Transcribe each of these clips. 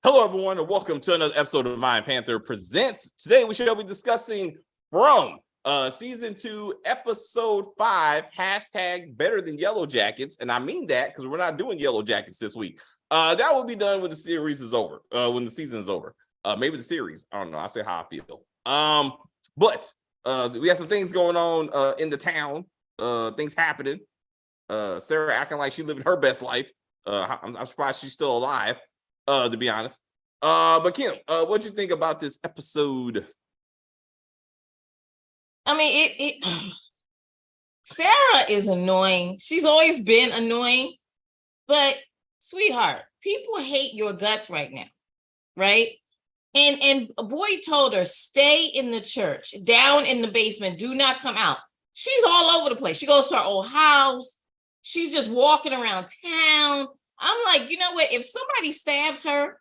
Hello, everyone, and welcome to another episode of Mind Panther Presents. Today, we shall be discussing From Season 2, Episode 5, hashtag Better Than Yellow Jackets. And I mean that because we're not doing Yellow Jackets this week. That will be done when the series is over, when the season is over. Maybe the series. I don't know. I'll say how I feel. But we have some things going on in the town, things happening. Sarah acting like she's living her best life. I'm surprised she's still alive. To be honest. But Kim, what'd you think about this episode? I mean, Sarah is annoying. She's always been annoying, but sweetheart, people hate your guts right now, right? And a boy told her, stay in the church, down in the basement, do not come out. She's all over the place. She goes to her old house. She's just walking around town. I'm like, you know what? If somebody stabs her,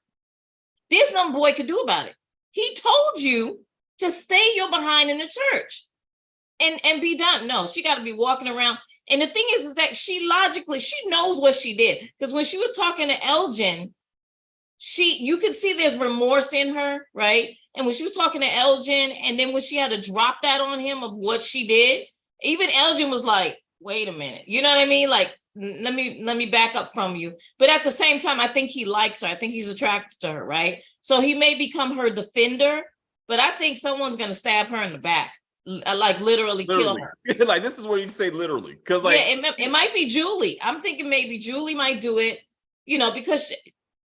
there's nothing boy could do about it. He told you to stay your behind in the church and be done. No, she got to be walking around. And the thing is that she knows what she did. Because when she was talking to Elgin, you could see there's remorse in her, right? And when she was talking to Elgin, and then when she had to drop that on him of what she did, even Elgin was like, wait a minute. You know what I mean? Like, let me back up from you. But at the same time, I think he likes her. I think he's attracted to her, right? So he may become her defender, but I think someone's going to stab her in the back, like literally kill her. Like, this is where you say literally. Because like, yeah, it might be Julie. I'm thinking maybe Julie might do it, because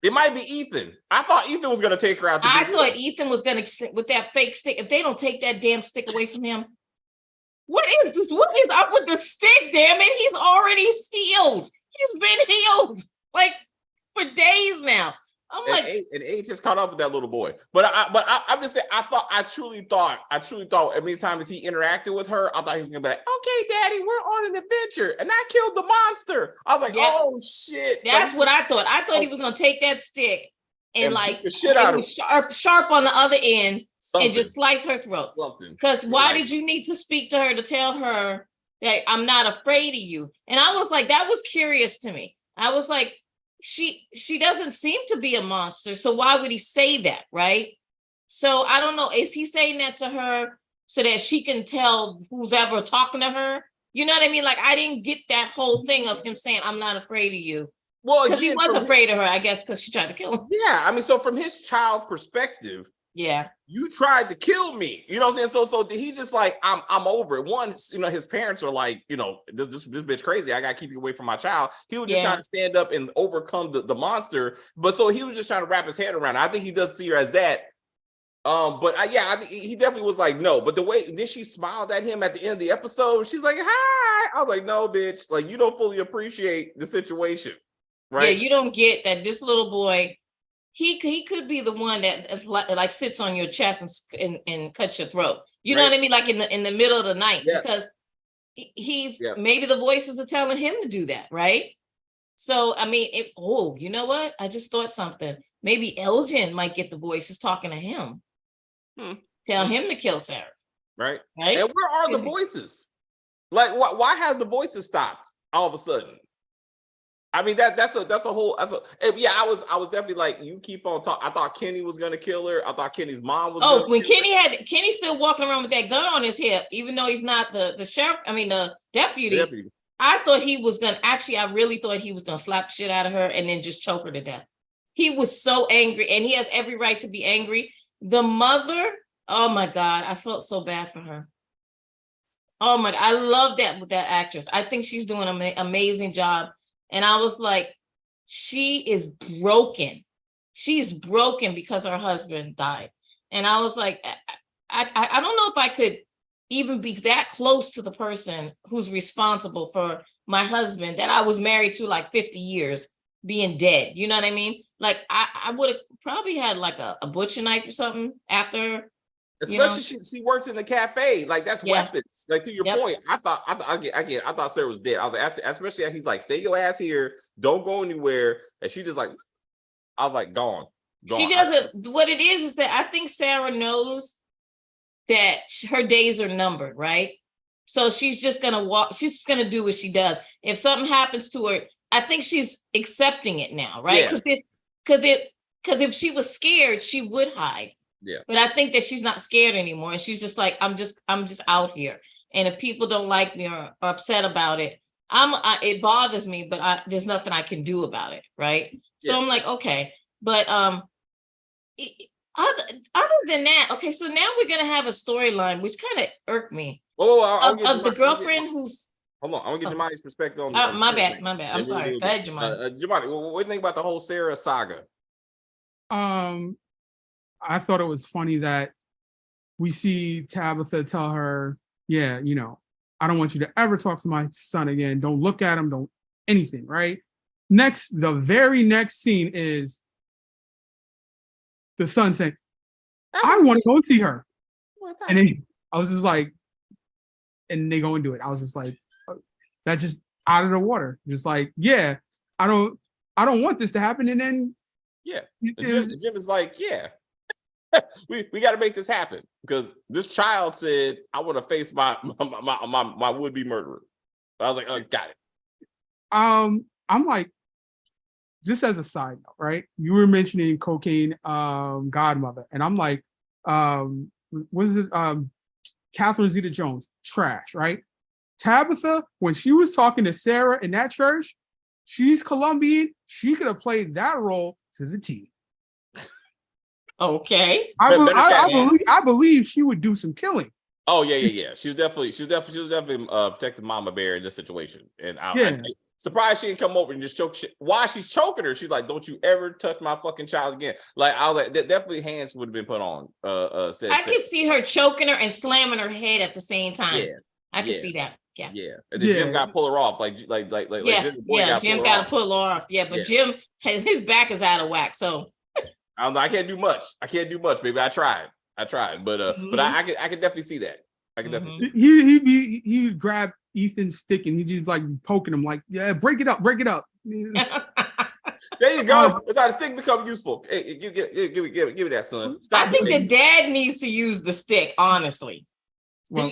it might be Ethan. I thought Ethan was going to take her out. I thought Ethan was going to, with that fake stick. If they don't take that damn stick away from him, what is this? What is up with the stick? Damn it! He's already healed. He's been healed like for days now. I'm like, and H just caught up with that little boy. But I'm just saying. I truly thought. Every time as he interacted with her, I thought he was gonna be like, "Okay, Daddy, we're on an adventure," and I killed the monster. I was like, yeah. "Oh shit!" That's what I thought. I thought he was gonna take that stick and like the shit out of sharp on the other end. Something. And just slice her throat. Because why did you need to speak to her to tell her that I'm not afraid of you? And I was like, that was curious to me. I was like, she doesn't seem to be a monster. So why would he say that, right? So I don't know. Is he saying that to her so that she can tell who's ever talking to her? You know what I mean? Like, I didn't get that whole thing of him saying, I'm not afraid of you. Well, because he was afraid of her, I guess, because she tried to kill him. Yeah, I mean, so from his child perspective, yeah, you tried to kill me. You know what I'm saying? So did he just like, I'm over it? One, his parents are like, this bitch crazy. I gotta keep you away from my child. He was just trying to stand up and overcome the monster. But so he was just trying to wrap his head around it. I think he does see her as that. But I think he definitely was like, no. But the way then she smiled at him at the end of the episode, she's like, hi. I was like, no, bitch. Like, you don't fully appreciate the situation, right? Yeah, you don't get that this little boy. He could be the one that like sits on your chest and cuts your throat. You know what I mean? Like in the middle of the night, because he's maybe the voices are telling him to do that, right? So I mean, you know what? I just thought something. Maybe Elgin might get the voices talking to him. Tell him to kill Sarah. Right? And where are the voices? Like, why have the voices stopped all of a sudden? I mean, I was definitely like, you keep on talking. I thought Kenny was gonna kill her. I thought Kenny's mom was. Oh, when Kenny's still walking around with that gun on his hip, even though he's not the sheriff. I mean, the deputy. I thought he was gonna. Actually, I really thought he was gonna slap the shit out of her and then just choke her to death. He was so angry, and he has every right to be angry. The mother. Oh my God, I felt so bad for her. Oh my, I love that with that actress. I think she's doing an amazing job. And I was like, she is broken. She's broken because her husband died. And I was like, I don't know if I could even be that close to the person who's responsible for my husband that I was married to like 50 years being dead. You know what I mean? Like, I would have probably had like a butcher knife or something after her. Especially she works in the cafe, like that's weapons. Like, to your point, I thought Sarah was dead. I was like, especially he's like, stay your ass here, don't go anywhere, and she just like, I was like, gone. She doesn't. What it is that I think Sarah knows that her days are numbered, right? So she's just gonna walk. She's just gonna do what she does. If something happens to her, I think she's accepting it now, right? Because because if she was scared, she would hide. Yeah. But I think that she's not scared anymore. And she's just like, I'm just out here. And if people don't like me or are upset about it, it bothers me, but there's nothing I can do about it. Right. So I'm like, okay. But other than that, okay, so now we're gonna have a storyline, which kind of irked me. Of the girlfriend who's hold on, I'm gonna get Jamani's perspective on my bad. I'm sorry. Go ahead, Jamani. Jamani, what do you think about the whole Sarah saga? I thought it was funny that we see Tabitha tell her, yeah, you know, I don't want you to ever talk to my son again. Don't look at him, don't anything, right? The very next scene is the son saying, I want to go see her. And then I was just like, and they go and do it. I was just like, that's just out of the water. Just like, yeah, I don't want this to happen. And then Jim is like, yeah, we got to make this happen because this child said, I want to face my would-be murderer. I was like, oh, got it. I'm like, just as a side note, right? You were mentioning cocaine godmother, and I'm like, was it Catherine Zeta-Jones? Trash, right? Tabitha, when she was talking to Sarah in that church, she's Colombian. She could have played that role to the T. Okay. I believe she would do some killing. Oh yeah. She was definitely protecting Mama Bear in this situation, and I'm surprised she didn't come over and just choke shit. While she's choking her, she's like, "Don't you ever touch my fucking child again!" Like I was like, definitely hands would have been put on. I could see her choking her and slamming her head at the same time. Yeah, I could see that. Yeah. And then Jim got to pull her off, like Jim got to pull her off. Yeah, but Jim his back is out of whack, so I don't know. I can't do much, baby. I tried, but I can definitely see that. I can definitely. He would grab Ethan's stick and he just like poking him, like, yeah, break it up. There you go. That's how the stick become useful. Hey, give me that, son. Stop. I think the dad needs to use the stick, honestly. Well,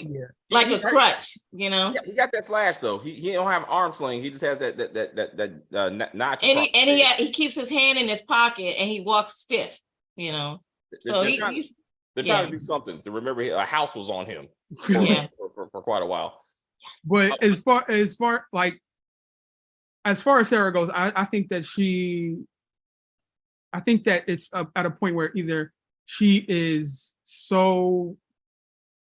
like a crutch, you know. Yeah, he got that slash though. He don't have an arm sling. He just has that notch. And he keeps his hand in his pocket and he walks stiff, you know. So they're trying to do something to remember a house was on him for quite a while. But as far as Sarah goes, I think that it's at a point where either she is so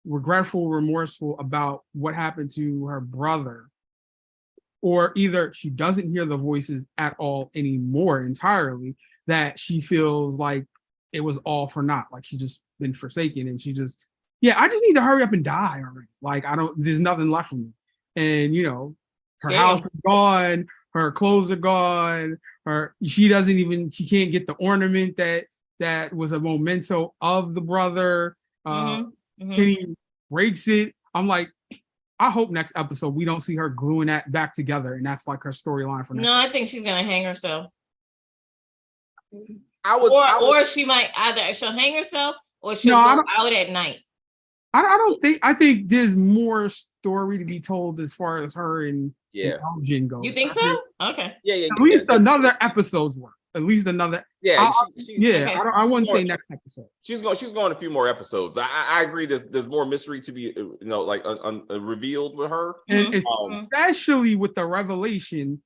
regretful, remorseful about what happened to her brother, or either she doesn't hear the voices at all anymore entirely, that she feels like it was all for naught, like she just been forsaken, and she just, I just need to hurry up and die already. Like there's nothing left for me. And her house is gone, her clothes are gone, she can't get the ornament that was a memento of the brother. Kenny breaks it. I'm like, I hope next episode we don't see her gluing that back together, and that's like her storyline for next episode. I think she's gonna hang herself. Or she might she'll hang herself or she'll go out at night. I think there's more story to be told as far as her and Elgin goes. You think so? Okay. Yeah. At least another episode's worth. At least another. Yeah. I wouldn't say next episode. She's going a few more episodes. I agree. There's more mystery to be revealed with her, and especially with the revelation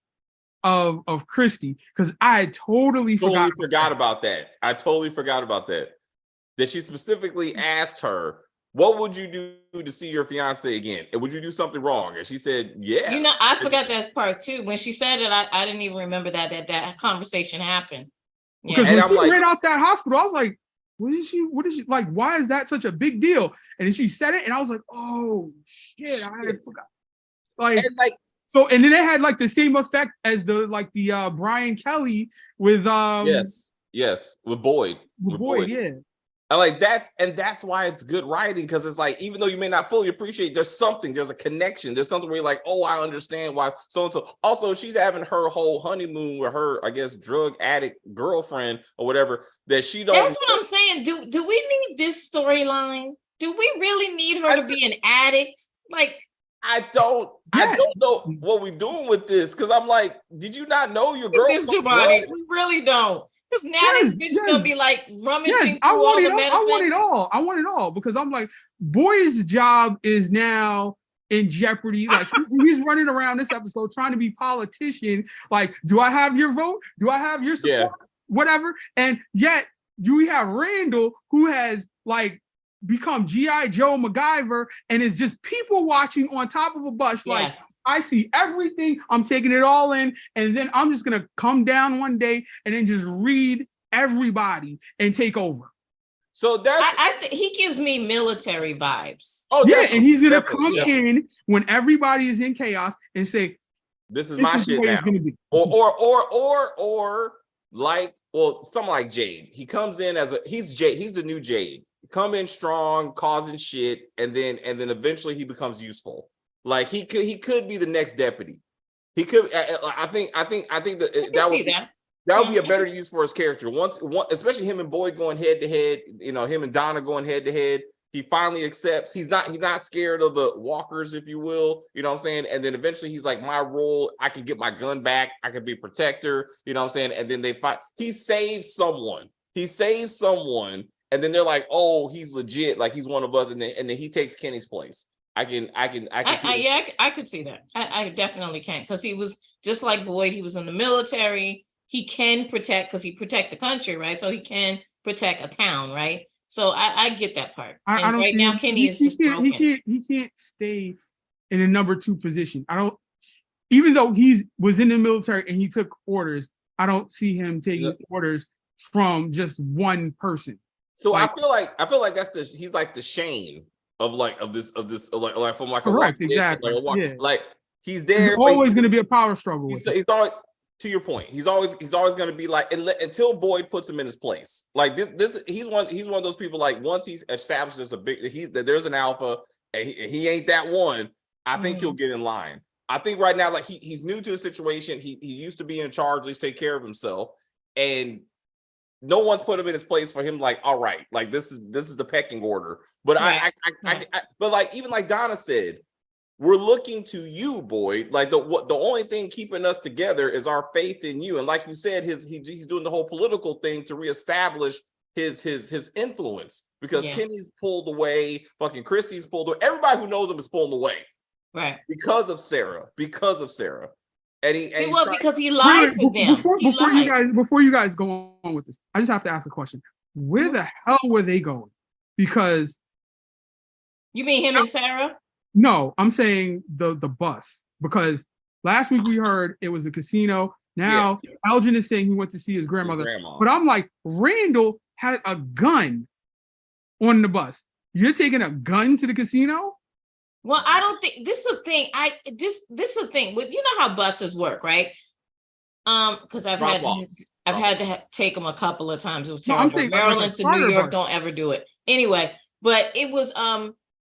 of Christy, because I totally forgot about that. I totally forgot about that. That she specifically asked her, what would you do to see your fiance again? And would you do something wrong? And she said, yeah. I forgot that part too. When she said it, I didn't even remember that conversation happened. Because when she ran out that hospital, I was like, what is she like? Why is that such a big deal? And then she said it, and I was like, oh shit, I forgot. And then it had like the same effect as the Brian Kelly with yes, with Boyd. With Boyd, yeah. And that's why it's good writing, because it's like, even though you may not fully appreciate, there's a connection. There's something where you're like, oh, I understand why so and so. Also, she's having her whole honeymoon with her, I guess, drug addict girlfriend or whatever that she don't. That's what I'm saying. Do we need this storyline? Do we really need her to be an addict? Like, I don't know what we're doing with this, because I'm like, did you not know your girl? We really don't. Because now this bitch is gonna be like rummaging I through want all it the all. medicine. I want it all because I'm like, Boy's job is now in jeopardy. Like he's running around this episode trying to be politician. Like, do I have your vote? Do I have your support? Whatever. And yet we have Randall who has like become G.I. Joe MacGyver and is just people watching on top of a bus. Like, I see everything. I'm taking it all in. And then I'm just going to come down one day and then just read everybody and take over. So that's I think he gives me military vibes. Oh yeah, and he's gonna come in when everybody is in chaos and say, "This is my shit now." Or like, well, something like Jade. He comes in as he's Jade. He's the new Jade. Come in strong, causing shit, and then eventually he becomes useful. Like he could be the next deputy. He could. I think that would be a better use for his character. Once, especially him and Boyd going head to head, him and Donna going head to head. He finally accepts. He's not scared of the walkers, if you will. You know what I'm saying? And then eventually he's like, my role, I can get my gun back. I can be protector. You know what I'm saying? And then they fight. He saves someone. And then they're like, oh, he's legit. Like he's one of us. And then he takes Kenny's place. I can see I could see that. I definitely can. Because he was just like Boyd. He was in the military. He can protect because he protect the country, right? So he can protect a town, right? So I get that part. And right now, Kenny is just broken. He can't stay in a number 2 position. Even though was in the military and he took orders, I don't see him taking orders from just one person. So like, I feel like he's like the Shane of this from like correct, exactly. Like he's there. There's always going to be a power struggle. He's always, to your point, he's always going to be like until Boyd puts him in his place. Like this he's one of those people. Like once he's established as there's an alpha and he ain't that one. I think he'll get in line. I think right now, like he's new to the situation. He used to be in charge, at least take care of himself, and no one's put him in his place for him. Like, all right, like this is the pecking order. But but like even like Donna said, we're looking to you, Boyd. Like the only thing keeping us together is our faith in you. And like you said, he's doing the whole political thing to reestablish his influence because Kenny's pulled away, fucking Christie's pulled away. Everybody who knows him is pulling away, right? Because of Sarah. And because he lied to them. Before you guys go on with this, I just have to ask a question. Where the hell were they going? Because you mean him and Sarah? No, I'm saying the bus. Because last week we heard it was a casino. Now Elgin is saying he went to see his grandmother. But I'm like, Randall had a gun on the bus. You're taking a gun to the casino? Well, I don't think this is the thing. This is the thing. With you know how buses work, right? Because I've had to take them a couple of times. It was terrible. Maryland to New York, don't ever do it. Anyway, but it was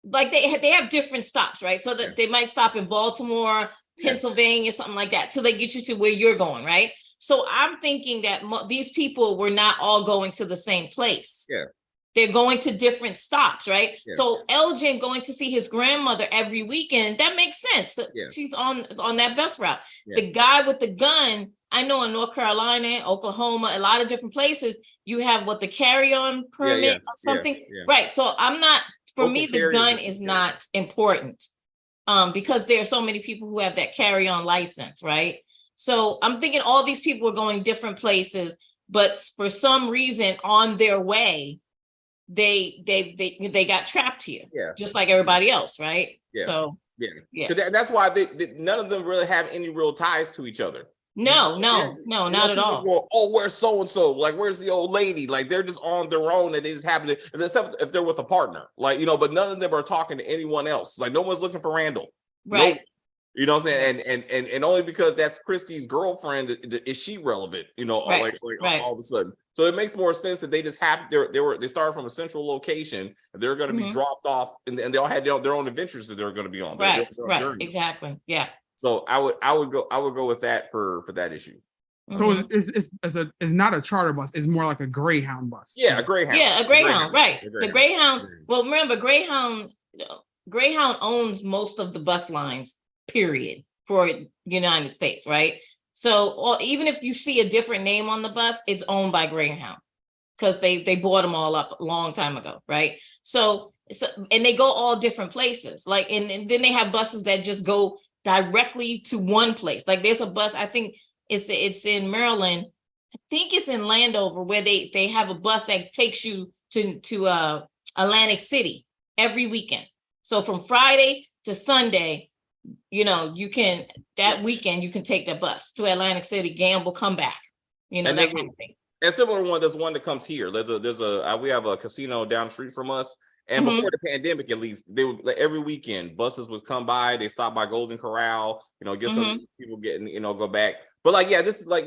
like they have different stops, right? So that they might stop in Baltimore, Pennsylvania, something like that, till they get you to where you're going, right? So I'm thinking that these people were not all going to the same place. Yeah. They're going to different stops, right? Yeah. So Elgin going to see his grandmother every weekend, that makes sense. Yeah. She's on that bus route. Yeah. The guy with the gun, I know in North Carolina, Oklahoma, a lot of different places, you have the carry-on permit or something. Yeah. Right. So for me, the gun is not important because there are so many people who have that carry-on license, right? So I'm thinking all these people are going different places, but for some reason on their way, they got trapped here, just like everybody else, right? Yeah. So that's why none of them really have any real ties to each other. No, not at all. Go, oh, where's so and so? Like, where's the old lady? Like, they're just on their own, and they just happen to. Except if they're with a partner, like but none of them are talking to anyone else. Like, no one's looking for Randall, right? Nope. You know what I'm saying? And only because that's Christie's girlfriend is she relevant? Right. Like all of a sudden. So it makes more sense that they just they started from a central location. They're going to be dropped off, and they all had their own adventures that they're going to be on. Right, exactly, yeah. So I would go with that for that issue. So it's not a charter bus. It's more like a Greyhound bus. Yeah, a Greyhound. Yeah, a Greyhound. Right. The Greyhound. Well, remember, Greyhound owns most of the bus lines. Period for United States, right? So or even if you see a different name on the bus, it's owned by Greyhound because they bought them all up a long time ago, right? So and they go all different places. Like and then they have buses that just go directly to one place. Like there's a bus, I think it's in Maryland. I think it's in Landover where they have a bus that takes you to Atlantic City every weekend. So from Friday to Sunday, you can weekend you can take the bus to Atlantic City, gamble, come back, that kind of thing. And similar one, there's one that comes here. We have a casino down the street from us. And before the pandemic, at least, they would every weekend buses would come by. They stop by Golden Corral, get some people getting, go back. But like we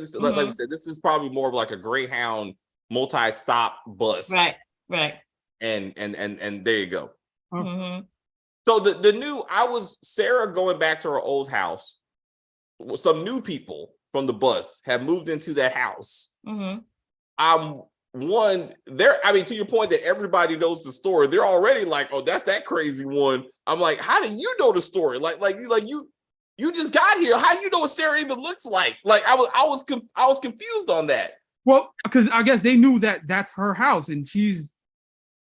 said, this is probably more of like a Greyhound multi-stop bus. Right. And there you go. Mm-hmm. So Sarah going back to her old house. Some new people from the bus have moved into that house. Mm-hmm. To your point that everybody knows the story, they're already like, oh, that's that crazy one. I'm like, how do you know the story? You just got here. How do you know what Sarah even looks like? Like I was confused on that. Well, because I guess they knew that that's her house and she's.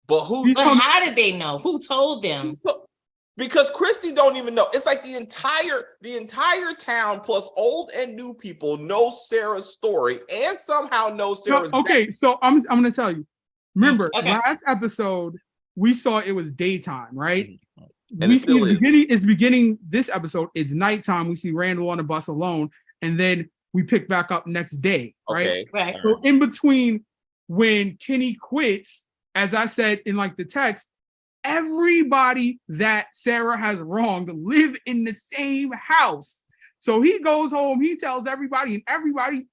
But how did they know? Who told them? Because Christy don't even know. It's like the entire town plus old and new people know Sarah's story and somehow know Sarah's. Okay, so I'm going to tell you. Remember, last episode we saw it was daytime, right? And we see it's beginning this episode. It's nighttime. We see Randall on the bus alone, and then we pick back up next day, right? Okay. Right. So in between when Kenny quits, as I said in like the text, everybody that Sarah has wronged live in the same house. So he goes home, he tells everybody, and everybody,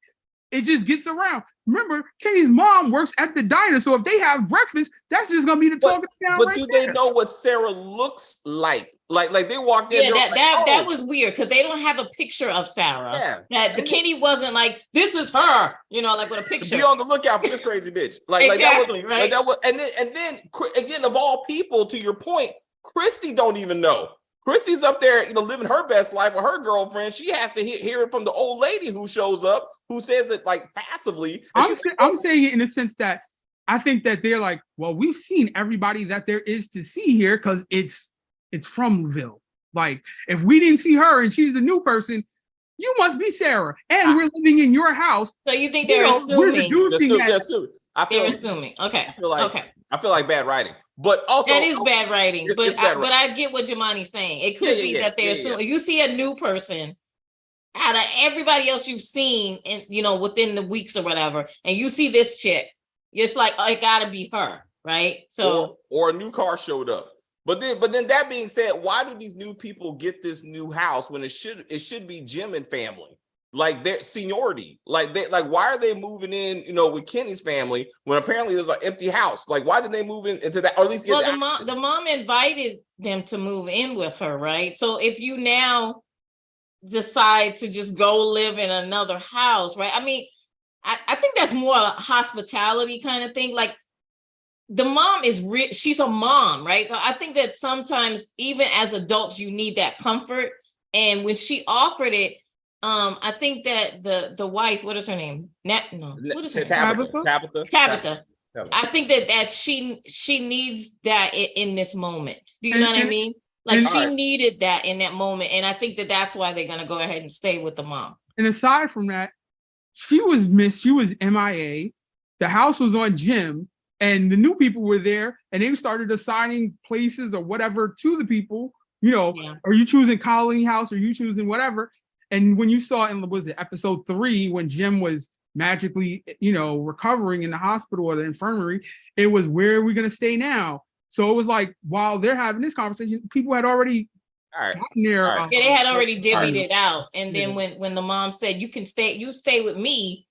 it just gets around. Remember, Kenny's mom works at the diner, so if they have breakfast, that's just gonna be the talk of the town. But do they know what Sarah looks like? Like they walked in. Yeah, that was weird because they don't have a picture of Sarah. Yeah, that the Kenny wasn't like, this is her, like with a picture. Be on the lookout for this crazy bitch. Exactly, right. Like that was, and then again, of all people, to your point, Christy don't even know. Christy's up there, living her best life with her girlfriend. She has to hear it from the old lady who shows up, who says it like passively. I'm saying it in the sense that I think that they're like, well, we've seen everybody that there is to see here because it's Fromville. Like, if we didn't see her and she's the new person, you must be Sarah, and we're living in your house. So you think they're assuming? They're assuming. Okay. I feel like bad writing. But also, that is bad writing. But I get what Jamani's saying. It could be that they're assuming. You see a new person out of everybody else you've seen, and within the weeks or whatever, and you see this chick, it's like, oh, it got to be her, right? So or a new car showed up. But then that being said, why do these new people get this new house when it should be Jim and family? Like their seniority, why are they moving in, with Kenny's family when apparently there's an empty house? Like, why did they move into that, or at least get the mom invited them to move in with her, right? So if you now decide to just go live in another house, right? I mean, I think that's more a hospitality kind of thing. Like the mom is she's a mom, right? So I think that sometimes even as adults, you need that comfort. And when she offered it, I think that the wife, what is her name? What is her name? Tabitha. I think that she needs that in this moment. Do you know what I mean? Like she needed that in that moment, and I think that that's why they're gonna go ahead and stay with the mom. And aside from that, she was missed. She was MIA. The house was on Jim, and the new people were there, and they started assigning places or whatever to the people. Are you choosing Colony House? Or you choosing whatever? And when you saw in episode 3 when Jim was magically, recovering in the hospital or the infirmary, it was, where are we going to stay now? So it was like, while they're having this conversation, people had already gotten there. They had already divvied it out. And then when the mom said, you stay with me,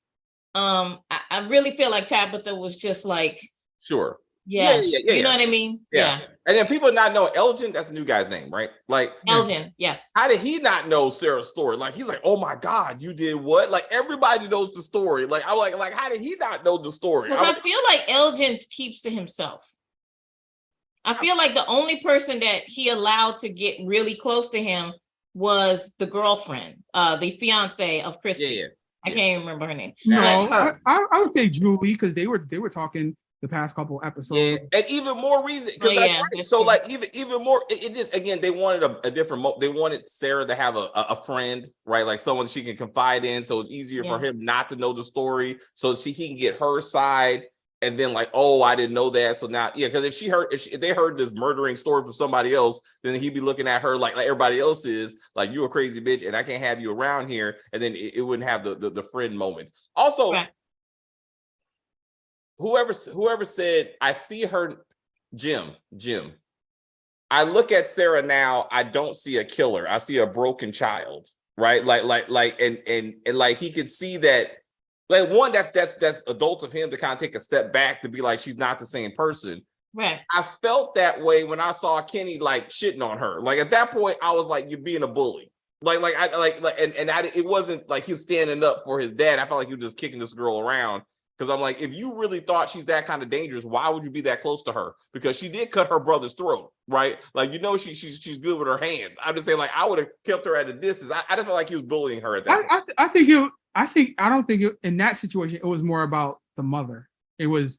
I really feel like Tabitha was just like, sure. Yes. Yeah. You know what I mean? Yeah. And then people not know Elgin, that's the new guy's name, right? Like Elgin, yes. How did he not know Sarah's story? Like, he's like, oh my God, you did what? Like, everybody knows the story. Like, I'm like, how did he not know the story? Because I feel like Elgin keeps to himself. I feel like the only person that he allowed to get really close to him was the girlfriend, the fiance of Christy. Yeah. I can't even remember her name. No, But I would say Julie, because they were talking the past couple episodes. Yeah, and even more reason because that's right. So like even more, it just again they wanted a different. They wanted Sarah to have a friend, right? Like someone she can confide in, so it's easier for him not to know the story, so he can get her side. And then like, oh, I didn't know that. So now, because if they heard this murdering story from somebody else, then he'd be looking at her like everybody else is, like you a crazy bitch, and I can't have you around here. And then it wouldn't have the friend moment. Also. Right. Whoever said, I see her, Jim. I look at Sarah now, I don't see a killer. I see a broken child, right? And like he could see that, like one, that's adult of him to kind of take a step back to be like, she's not the same person. Right. I felt that way when I saw Kenny like shitting on her. Like at that point, I was like, you're being a bully. It wasn't like he was standing up for his dad. I felt like he was just kicking this girl around. Because I'm like, if you really thought she's that kind of dangerous, why would you be that close to her? Because she did cut her brother's throat, right? Like, she's good with her hands. I'm just saying, like, I would have kept her at a distance. I didn't feel like he was bullying her at that point. I don't think in that situation it was more about the mother. It was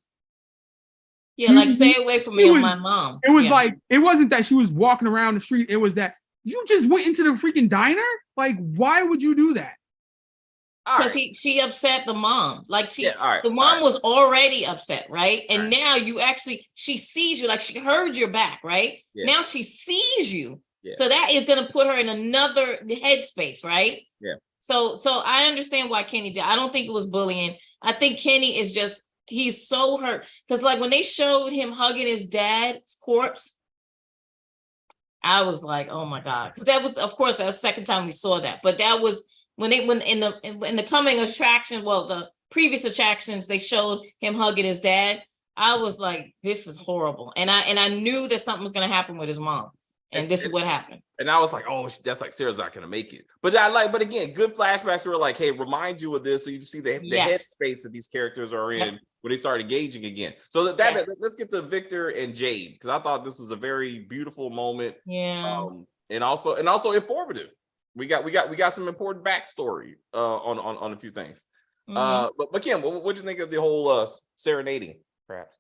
like stay away from me and my mom. It was like it wasn't that she was walking around the street. It was that you just went into the freaking diner. Like, why would you do that? Because she upset the mom. Like the mom was already upset, right? And now she sees you, like she heard your back, right? Yeah. Now she sees you. Yeah. So that is going to put her in another headspace, right? Yeah. So I understand why Kenny did. I don't think it was bullying. I think Kenny is just, he's so hurt. Because like when they showed him hugging his dad's corpse, I was like, oh my God. Because that was the second time we saw that. But that was, when in the coming attraction, the previous attractions, they showed him hugging his dad. I was like, this is horrible. And I knew that something was going to happen with his mom. And this is what happened. And I was like, oh, that's like Sarah's not going to make it. But again, good flashbacks were like, hey, remind you of this. So you see the headspace that these characters are in when they start engaging again. So let's get to Victor and Jade, because I thought this was a very beautiful moment. Yeah. And also informative. We got some important backstory on a few things. Mm-hmm. But Kim, what do you think of the whole serenading, perhaps?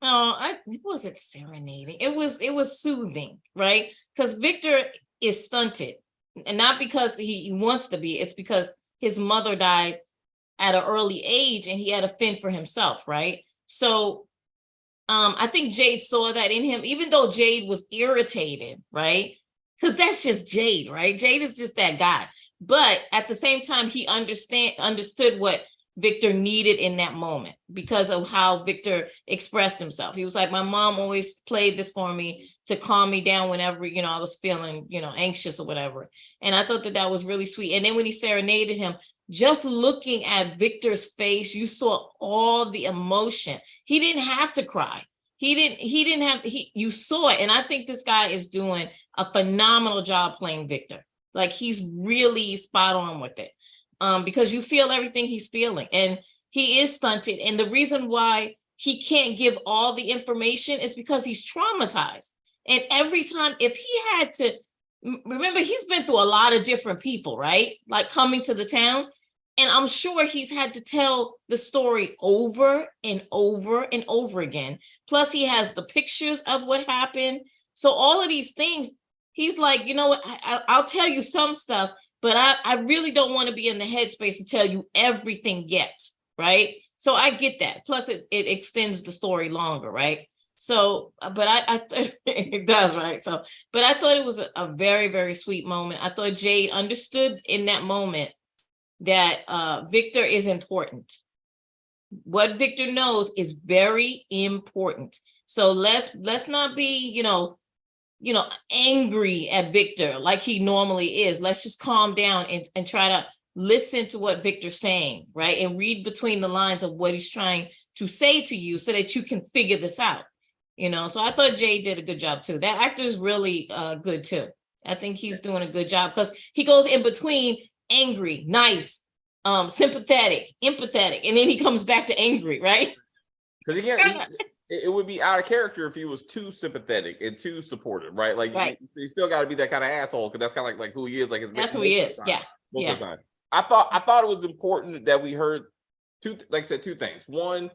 Oh, it wasn't serenading. It was soothing, right? Because Victor is stunted, and not because he wants to be. It's because his mother died at an early age, and he had to fend for himself, right? So, I think Jade saw that in him, even though Jade was irritated, right? Because that's just Jade, right? Jade is just that guy. But at the same time, he understood what Victor needed in that moment because of how Victor expressed himself. He was like, my mom always played this for me to calm me down whenever, I was feeling, anxious or whatever. And I thought that was really sweet. And then when he serenaded him, just looking at Victor's face, you saw all the emotion. He didn't have to cry. You saw it. And I think this guy is doing a phenomenal job playing Victor. Like he's really spot on with it. Because you feel everything he's feeling, and he is stunted. And the reason why he can't give all the information is because he's traumatized. And every time, if he had to, remember, he's been through a lot of different people, right? Like coming to the town. And I'm sure he's had to tell the story over and over and over again. Plus, he has the pictures of what happened. So all of these things, he's like, you know what, I'll tell you some stuff, but I really don't want to be in the headspace to tell you everything yet, right? So I get that. Plus, it extends the story longer, right? So, but I it does, right? So, but I thought it was a very, very sweet moment. I thought Jade understood in that moment that Victor is important. What Victor knows is very important. So let's not be, angry at Victor like he normally is. Let's just calm down and try to listen to what Victor's saying, right? And read between the lines of what he's trying to say to you so that you can figure this out. So I thought Jade did a good job too. That actor is really good too. I think he's doing a good job because he goes in between angry, nice, sympathetic, empathetic, and then he comes back to angry, right? Because again, it would be out of character if he was too sympathetic and too supportive, right? Like you still got to be that kind of asshole because that's kind of like who he is. Like that's who he is. Yeah, most of the time. I thought it was important that we heard two things. One,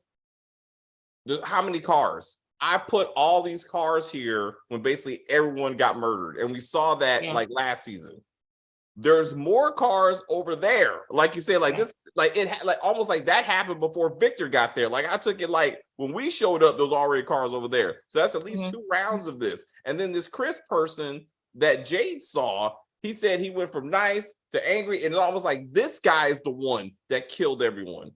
how many cars? I put all these cars here when basically everyone got murdered, and we saw that like last season. There's more cars over there, like you said, like this, like almost like that happened before Victor got there. Like I took it like when we showed up, there's already cars over there. So that's at least 2 rounds of this. And then this Chris person that Jade saw, he said he went from nice to angry, and it's almost like this guy is the one that killed everyone.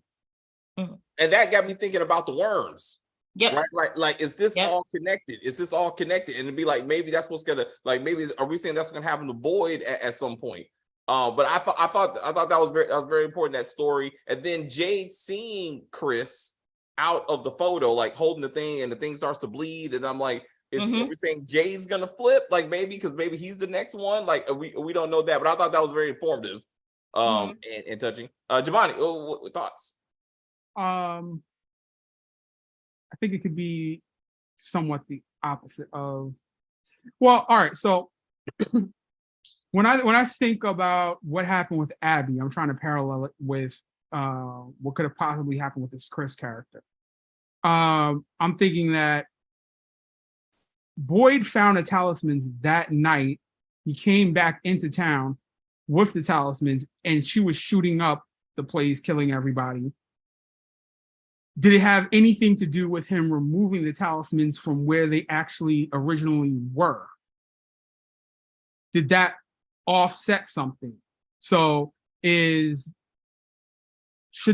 And that got me thinking about the worms. Yep. Right. Like, is this all connected? Is this all connected? And it'd be like, maybe that's what's gonna, like, maybe are we saying that's gonna happen to Boyd at some point? But I thought that was very important, that story. And then Jade seeing Chris out of the photo, like holding the thing, and the thing starts to bleed. And I'm like, are we saying Jade's gonna flip? Like maybe because maybe he's the next one. Like we don't know that, but I thought that was very informative, and touching. Giovanni, what thoughts? I think it could be somewhat the opposite of, well, all right. So when I think about what happened with Abby, I'm trying to parallel it with what could have possibly happened with this Chris character. I'm thinking that Boyd found the talismans that night. He came back into town with the talismans, and she was shooting up the place, killing everybody. Did it have anything to do with him removing the talismans from where they actually originally were? Did that offset something? So should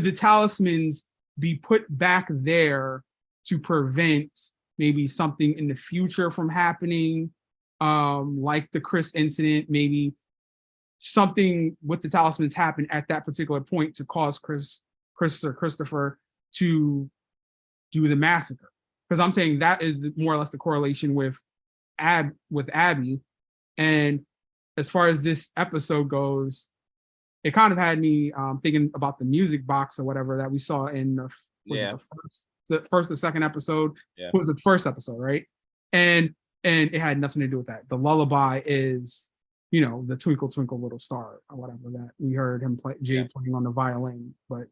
the talismans be put back there to prevent maybe something in the future from happening? Like the Chris incident, maybe something with the talismans happened at that particular point to cause Chris or Christopher to do the massacre. Because I'm saying that is more or less the correlation with Abby. And as far as this episode goes, it kind of had me thinking about the music box or whatever that we saw in the first or second episode. It was the first episode, right? And it had nothing to do with that. The lullaby is, the Twinkle Twinkle Little Star or whatever that we heard him play, Jade playing on the violin. But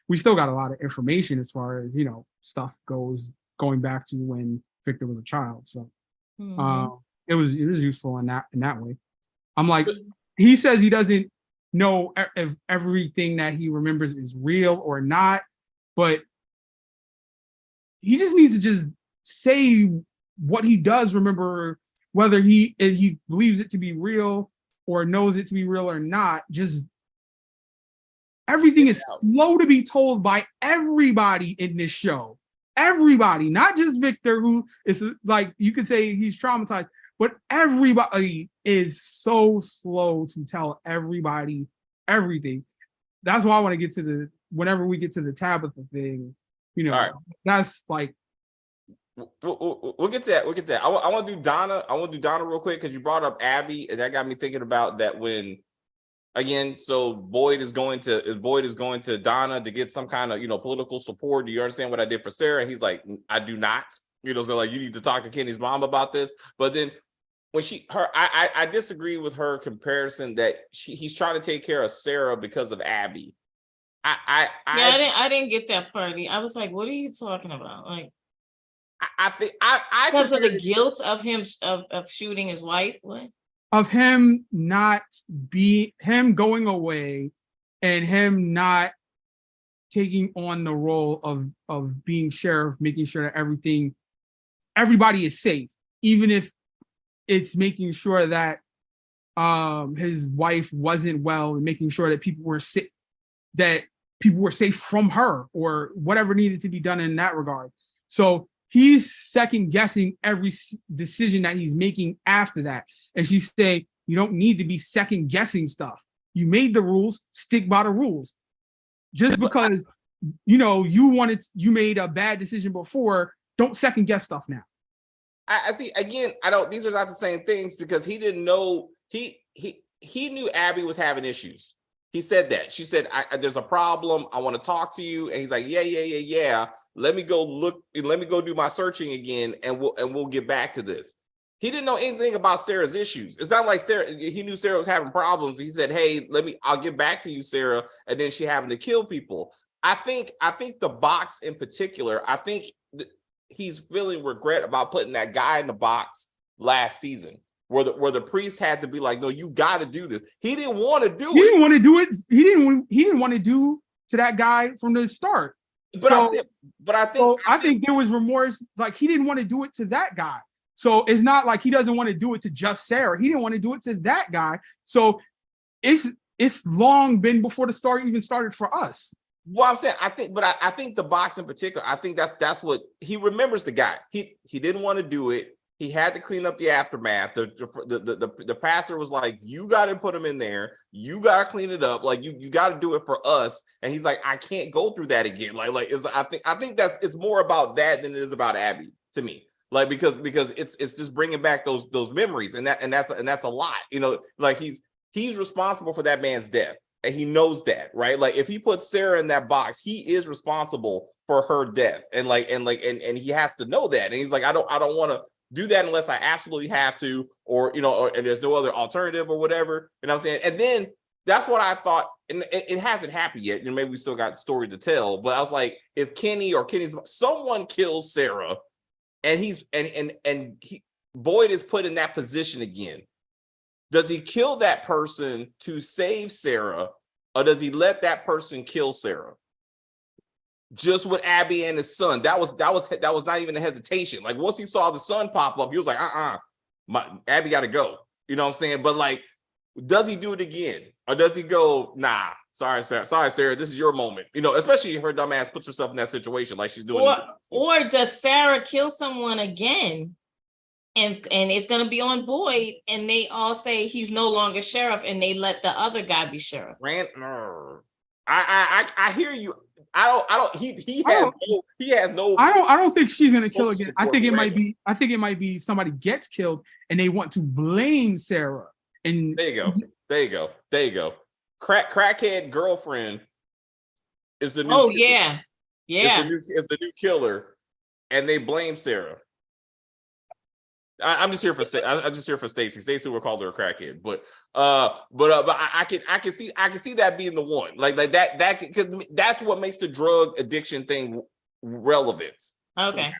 we still got a lot of information as far as, stuff going back to when Victor was a child. So it was useful in that way. I'm like, he says he doesn't know if everything that he remembers is real or not, but he just needs to just say what he does remember, whether he believes it to be real or knows it to be real or not. Just everything is slow to be told by everybody in this show. Everybody, not just Victor, who is like, you could say he's traumatized, but everybody is so slow to tell everybody everything. That's why I want to get to whenever we get to the Tabitha thing, that's like, we'll get to that. We'll get to that. I want to do Donna. I want to do Donna real quick because you brought up Abby, and that got me thinking about that when, again, so Boyd is going to Donna to get some kind of political support. Do you understand what I did for Sarah? And he's like, I do not. So like you need to talk to Kenny's mom about this. But then when I disagree with her comparison that he's trying to take care of Sarah because of Abby. I didn't get that part. I was like, what are you talking about? Like, I think because of the guilt of him of shooting his wife. What? Of him him going away and him not taking on the role of being sheriff, making sure that everybody is safe, even if it's making sure that his wife wasn't well and making sure that people were sick, that people were safe from her or whatever needed to be done in that regard. So he's second guessing every decision that he's making after that. And she's saying, you don't need to be second guessing stuff. You made the rules, stick by the rules. Just because, you made a bad decision before, don't second guess stuff now. I see, again, these are not the same things because he didn't know, he knew Abby was having issues. He said that. She said, there's a problem. I want to talk to you. And he's like, yeah. let me go do my searching again, and we'll get back to this. He didn't know anything about Sarah's issues. It's not like he knew Sarah was having problems. He said, hey, I'll get back to you, Sarah. And then she having to kill people. I think the box in particular, I think he's feeling regret about putting that guy in the box last season, where the priest had to be like, no, you got to do this. He didn't want to do it. He didn't want to do it. He didn't want to do to that guy from the start. But I think there was remorse. Like, he didn't want to do it to that guy. So it's not like he doesn't want to do it to just Sarah. He didn't want to do it to that guy. So it's long been before the story even started for us. Well, I'm saying, I think the box in particular, I think that's what he remembers. The guy, he didn't want to do it. He had to clean up the aftermath. The pastor was like, you got to put him in there. You got to clean it up. Like, you got to do it for us. And he's like, I can't go through that again. I think it's more about that than it is about Abby to me. Like, because it's just bringing back those memories, and that's a lot. You know, like he's responsible for that man's death, and he knows that, right? Like, if he puts Sarah in that box, he is responsible for her death, and he has to know that. And he's like, I don't want to do that unless I absolutely have to, or and there's no other alternative or whatever. You know what I'm saying? And then that's what I thought, and it hasn't happened yet. And maybe we still got story to tell. But I was like, if someone kills Sarah, and Boyd is put in that position again, does he kill that person to save Sarah, or does he let that person kill Sarah? Just with Abby and his son, that was not even a hesitation. Like, once he saw the son pop up, he was like, Abby got to go. You know what I'm saying? But like, does he do it again, or does he go, nah? Sorry, Sarah, this is your moment. You know, especially if her dumb ass puts herself in that situation like she's doing. Or does Sarah kill someone again, and it's going to be on Boyd, and they all say he's no longer sheriff, and they let the other guy be sheriff? I hear you. I don't think she's going to kill again. I think it might be somebody gets killed, and they want to blame Sarah. And there you go. Crackhead girlfriend is the new. Oh killer. Yeah. Is the new killer, and they blame Sarah. I'm just here for Stacy. Stacy will call her a crackhead, but I can see that being the one. Like that because that's what makes the drug addiction thing relevant. Okay.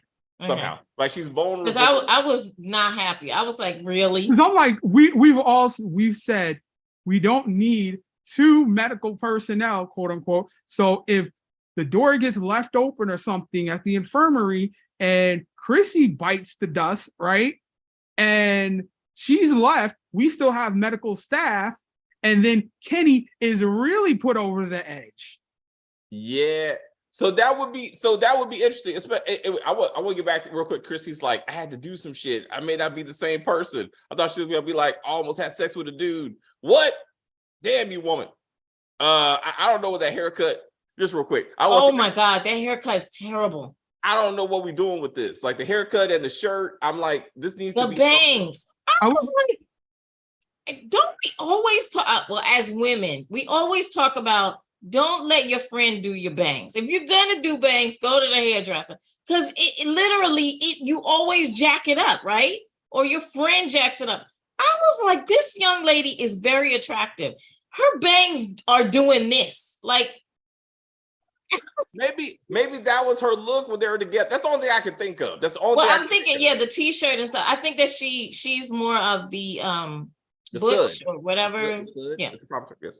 Somehow. Like, she's vulnerable. Because I was not happy. I was like, really? Because I'm like, we've said we don't need two medical personnel, quote unquote. So if the door gets left open or something at the infirmary, and Chrissy bites the dust, right? And she's left, we still have medical staff, and then Kenny is really put over the edge. Yeah. So that would be interesting. I want to get back to real quick. Chrissy's like, I had to do some shit. I may not be the same person. I thought she was gonna be like, almost had sex with a dude. What? Damn you, woman. I don't know what that haircut. Just real quick. Oh my God, that haircut is terrible. I don't know what we're doing with this. Like, the haircut and the shirt. I'm like, this needs to be the bangs. I was like, don't we always talk? Well, as women, we always talk about, don't let your friend do your bangs. If you're gonna do bangs, go to the hairdresser, because it literally you always jack it up, right? Or your friend jacks it up. I was like, this young lady is very attractive. Her bangs are doing this, like. Maybe that was her look when they were together. That's the only thing I can think of. That's the only. Well, I'm thinking, the T-shirt and stuff. I think that she's more of the butch stud. or whatever. The stud. Yeah, it's the proper term.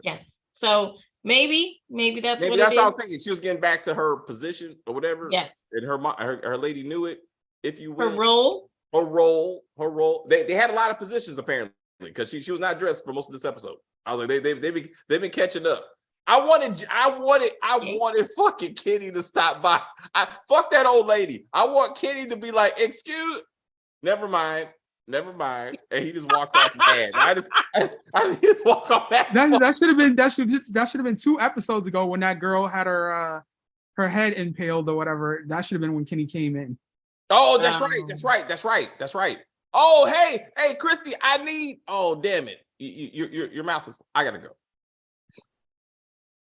Yes. So maybe that's what that's what I was thinking. She was getting back to her position or whatever. Yes. And her lady knew it, if you will. Her role. They had a lot of positions apparently, because she was not dressed for most of this episode. I was like, they've been catching up. I wanted fucking Kenny to stop by. Fuck that old lady. I want Kenny to be like, excuse, never mind, and he just walked off mad. I just walk off mad. That should have been 2 episodes ago when that girl had her head impaled or whatever. That should have been when Kenny came in. Oh, that's right. Oh, hey, Christy, oh, damn it. Your mouth is, I gotta go.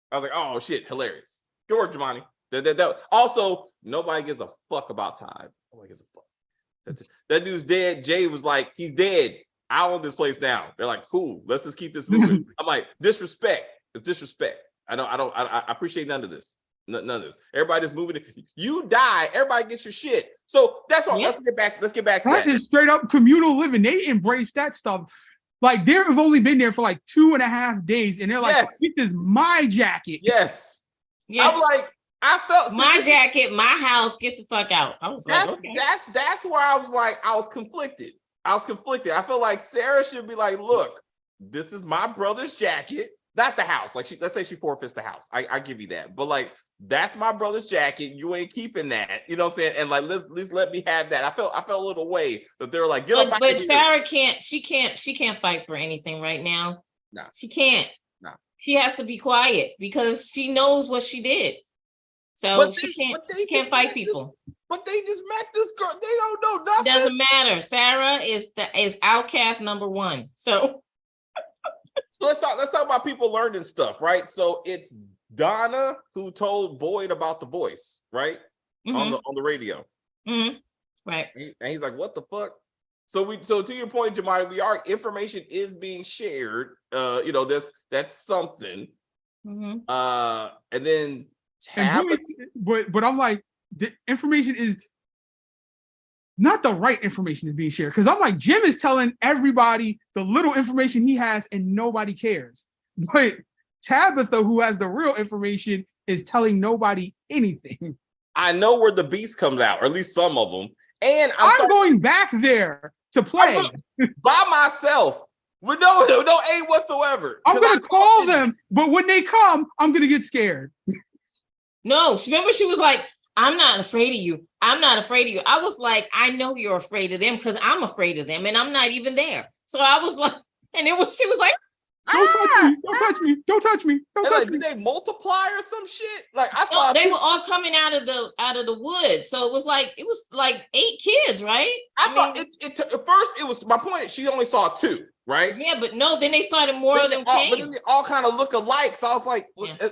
I was like, oh shit, hilarious. George Jemani. That also, Nobody gives a fuck about Todd. Nobody gives a fuck. That's it. That dude's dead. Jay was like, he's dead. I own this place now. They're like, cool. Let's just keep this moving. I'm like, disrespect. It's disrespect. I appreciate none of this. None of this. Everybody just moving. You die. Everybody gets your shit. So that's all. Yeah. Let's get back to that. That is straight up communal living. They embrace that stuff. Like they've only been there for like 2.5 days, and they're like, Yes. "This is my jacket." Yes. Yeah. I'm like, I felt my jacket, my house, get the fuck out. I was like, okay. That's where I was like, I was conflicted. I feel like Sarah should be like, look, this is my brother's jacket, not the house. Like let's say she forfeits the house. I give you that. But like, that's my brother's jacket. You ain't keeping that. You know what I'm saying? And like, at least let me have that. I felt a little way that they were like, get up. But Sarah can't fight for anything right now. No. She can't. No. She has to be quiet because she knows what she did. So she can't fight people. But they just met this girl. They don't know nothing. Doesn't matter. Sarah is outcast number one. So let's talk about people learning stuff, right? So it's Donna who told Boyd about the voice, right? Mm-hmm. On the radio. Mm-hmm. Right. And he's like, what the fuck? So to your point, Jamadi, information is being shared. That's something. Mm-hmm. And then but I'm like, the information is not the right information is being shared. Because I'm like, Jim is telling everybody the little information he has and nobody cares. But Tabitha, who has the real information, is telling nobody anything. I know where the beast comes out, or at least some of them. And I'm going back there to play by myself with no aid whatsoever. I'm going to call them, but when they come, I'm going to get scared. No, remember she was like, I'm not afraid of you. I'm not afraid of you. I was like, I know you're afraid of them because I'm afraid of them and I'm not even there. So I was like, she was like, don't touch me, don't touch me, don't touch me, don't touch me. Did they multiply or some shit? Like I saw they were all coming out of the woods. So it was like 8 kids, right? I thought at first it was my point. She only saw 2, right? Yeah, but no, then they started more of them came. But then they all kind of look alike. So I was like,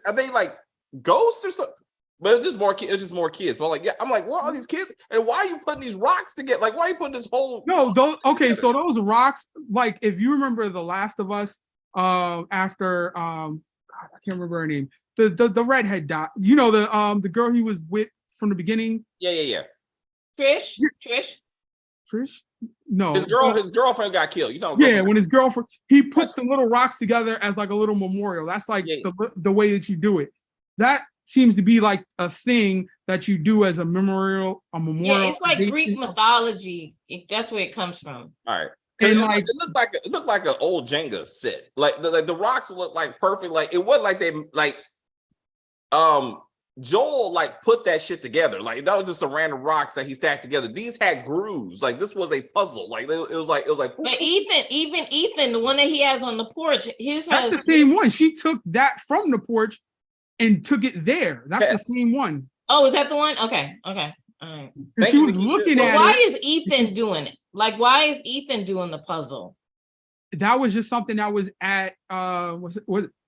are they like ghosts or something? But it's just more kids. It's just more kids. But I'm like, what are these kids? And why are you putting these rocks together? Like, why are you putting this whole? No, so those rocks, like if you remember The Last of Us, after God, I can't remember her name. The redhead died. You know, the girl he was with from the beginning. Yeah. Trish. No, his girlfriend got killed. You know? Yeah, when his girlfriend, he puts the little rocks together as like a little memorial. That's like the way that you do it. That seems to be like a thing that you do as a memorial. Yeah, it's like Greek mythology. That's where it comes from. All right. And it looked like an old Jenga set. Like the rocks looked like perfect. Like it wasn't like they like Joel like put that shit together. Like that was just some random rocks that he stacked together. These had grooves. Like this was a puzzle. Like it was like. But Ethan, the one that he has on the porch, that's the same one. She took that from the porch and took it there. That's the same one. Oh, is that the one? Okay. All right. She was looking at it. Why is Ethan doing it? Like, why is Ethan doing the puzzle? That was just something that was at was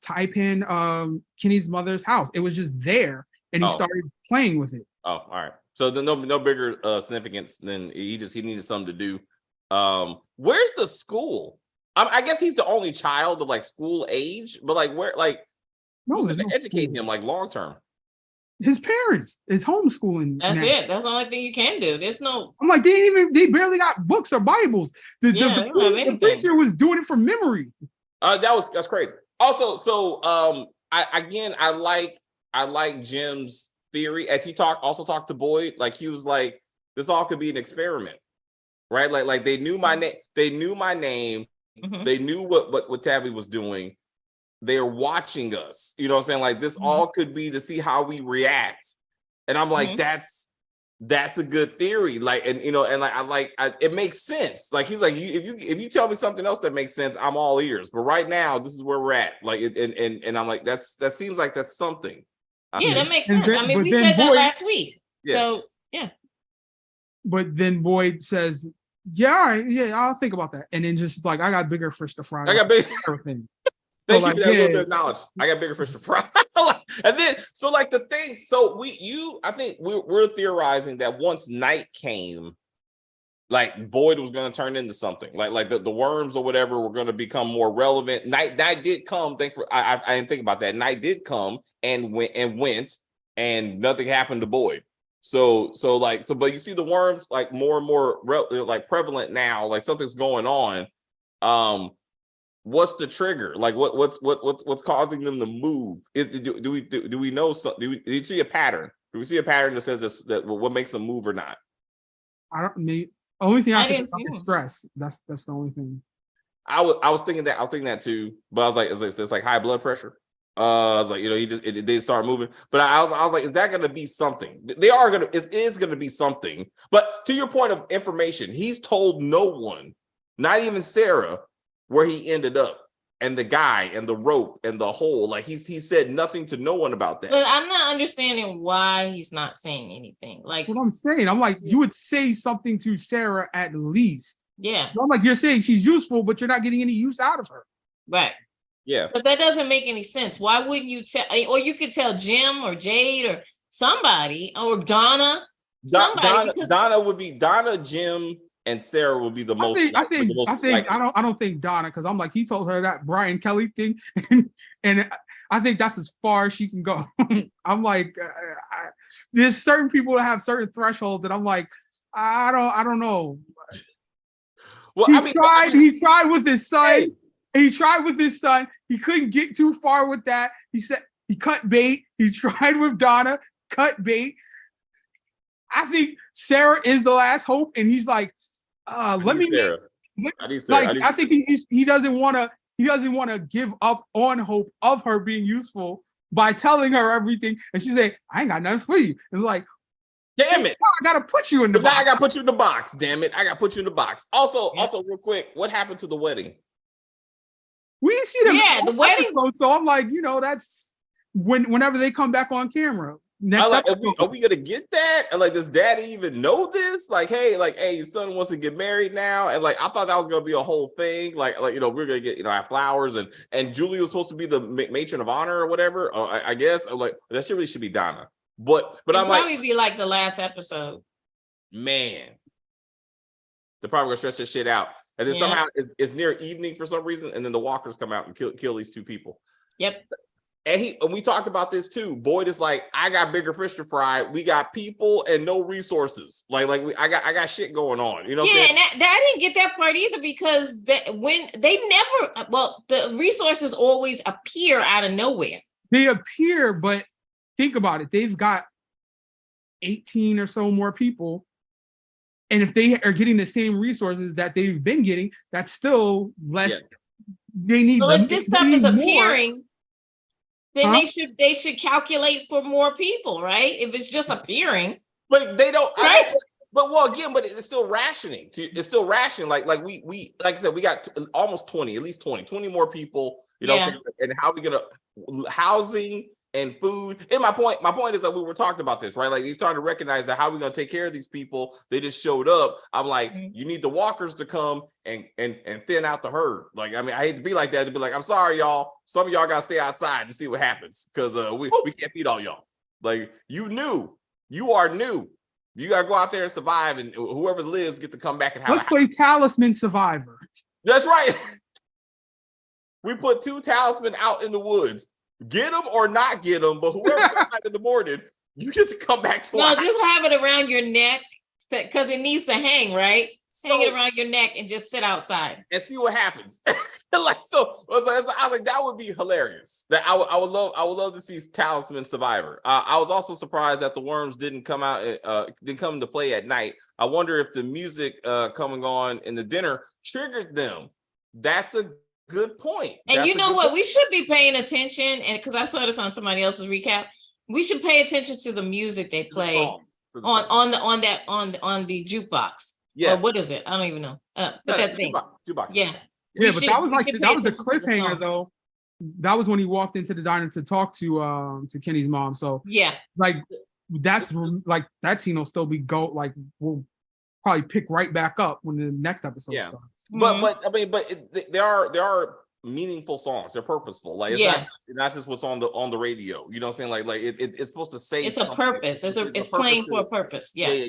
Taipan, Kenny's mother's house. It was just there, and he started playing with it. Oh, all right. So the no bigger significance than he needed something to do. Where's the school? I guess he's the only child of like school age, but like where who's going to educate him like long term? His parents is homeschooling. That's it. That's the only thing you can do. There's no. I'm like, they barely got books or Bibles. The preacher was doing it from memory. That's crazy. Also, so I like Jim's theory as he talked to Boyd. Like he was like, this all could be an experiment, right? Like they knew my name. They knew my name. Mm-hmm. They knew what Tabby was doing. They're watching us, you know what I'm saying? Like this all could be to see how we react. And I'm like, that's a good theory. Like, and you know, and like it makes sense. Like he's like, if you tell me something else that makes sense, I'm all ears. But right now, this is where we're at. Like, and I'm like, that seems like that's something. Yeah, that makes sense. I mean, we said that last week. Yeah. So yeah. But then Boyd says, yeah, all right, yeah, I'll think about that. And then just like, I got bigger fish to fry. I got bigger thing. Thank you for that little bit of knowledge. I got bigger fish to fry. And then, so like the thing, so I think we're theorizing that once night came, like Boyd was going to turn into something like the worms or whatever were going to become more relevant. Night did come. I didn't think about that. Night did come and went and nothing happened to Boyd. So but you see the worms like more and more like prevalent now, like something's going on. What's the trigger? Like what's causing them to move? Do we know something? Do you see a pattern? Do we see a pattern that says that what makes them move or not? I don't need. Only thing I think is stress. That's the only thing. I was thinking that too, but I was like, it's like high blood pressure. I was like, he just it did start moving, but I was like, is that going to be something? It is going to be something. But to your point of information, he's told no one, not even Sarah, where he ended up, and the guy, and the rope, and the hole. Like he said nothing to no one about that. But I'm not understanding why he's not saying anything. Like that's what I'm saying. I'm like, you would say something to Sarah at least. Yeah. I'm like, you're saying she's useful, but you're not getting any use out of her. Right. Yeah. But that doesn't make any sense. Why wouldn't you tell? Or you could tell Jim or Jade or somebody or Donna. Donna would be Donna, Jim, and Sarah would be the most. I don't think Donna, because I'm like, he told her that Brian Kelly thing, and I think that's as far as she can go. I'm like, there's certain people that have certain thresholds, and I'm like, I don't know. Well, he tried with his son. Hey. He tried with his son. He couldn't get too far with that. He said he cut bait. He tried with Donna, cut bait. I think Sarah is the last hope, and he's like, let me. Sarah. I think he doesn't want to give up on hope of her being useful by telling her everything, and she's like, I ain't got nothing for you. It's like, damn it, I gotta put you in the box. I gotta put you in the box. Damn it, I gotta put you in the box. Also, real quick, what happened to the wedding? We didn't see them. Yeah, the wedding. So I'm like, that's whenever they come back on camera. Are we gonna get that? And like, does Daddy even know this? Like, hey, your son wants to get married now, and like, I thought that was gonna be a whole thing. Like, we're gonna get have flowers, and Julie was supposed to be the matron of honor or whatever. I guess like that shit really should be Donna. But I'm probably be like the last episode. Man, they're probably gonna stretch this shit out, and then somehow it's near evening for some reason, and then the walkers come out and kill these two people. Yep. And we talked about this too. Boyd is like, I got bigger fish to fry. We got people and no resources. I got shit going on. You know? Yeah, and I didn't get that part either, because the resources always appear out of nowhere. They appear, but think about it. They've got 18 or so more people, and if they are getting the same resources that they've been getting, that's still less. Yeah. They need. Well, if this stuff is appearing. Then they should calculate for more people, right? If it's just appearing. But they don't. Right? But it's still rationing. It's still rationing. Like we like I said, we got almost 20 more people. You know, and how are we gonna housing and food? And my point is that we were talking about this, right? Like he's trying to recognize that how are we gonna take care of these people? They just showed up. I'm like, you need the walkers to come and thin out the herd. Like, I mean, I hate to be like that, to be like, I'm sorry, y'all. Some of y'all gotta stay outside to see what happens, because we can't feed all y'all. Like, you are new. You gotta go out there and survive, and whoever lives get to come back and have. Let's play Talisman Survivor. That's right. We put 2 talisman out in the woods. Get them or not get them, but whoever comes back in the morning, you get to come back to. No, just have it around your neck, because it needs to hang, right? Hang it around your neck and just sit outside and see what happens. I was like, that would be hilarious. That I would love to see Talisman Survivor. I was also surprised that the worms didn't come into play at night. I wonder if the music coming on in the dinner triggered them. That's a good point. And you know what? We should be paying attention, and because I saw this on somebody else's recap, we should pay attention to the music they play on the jukebox. Yes. Or what is it? I don't even know. But that thing. Jukebox. Yeah. Yeah, but that was a cliffhanger though. That was when he walked into the diner to talk to Kenny's mom. So yeah, like that's like that scene will still be we'll probably pick right back up when the next episode starts. But I mean, there are meaningful songs. They're purposeful. Like it's not just what's on the radio. You know what I'm saying? Like it's supposed to say it's something. A purpose. It's playing for a purpose. Yeah.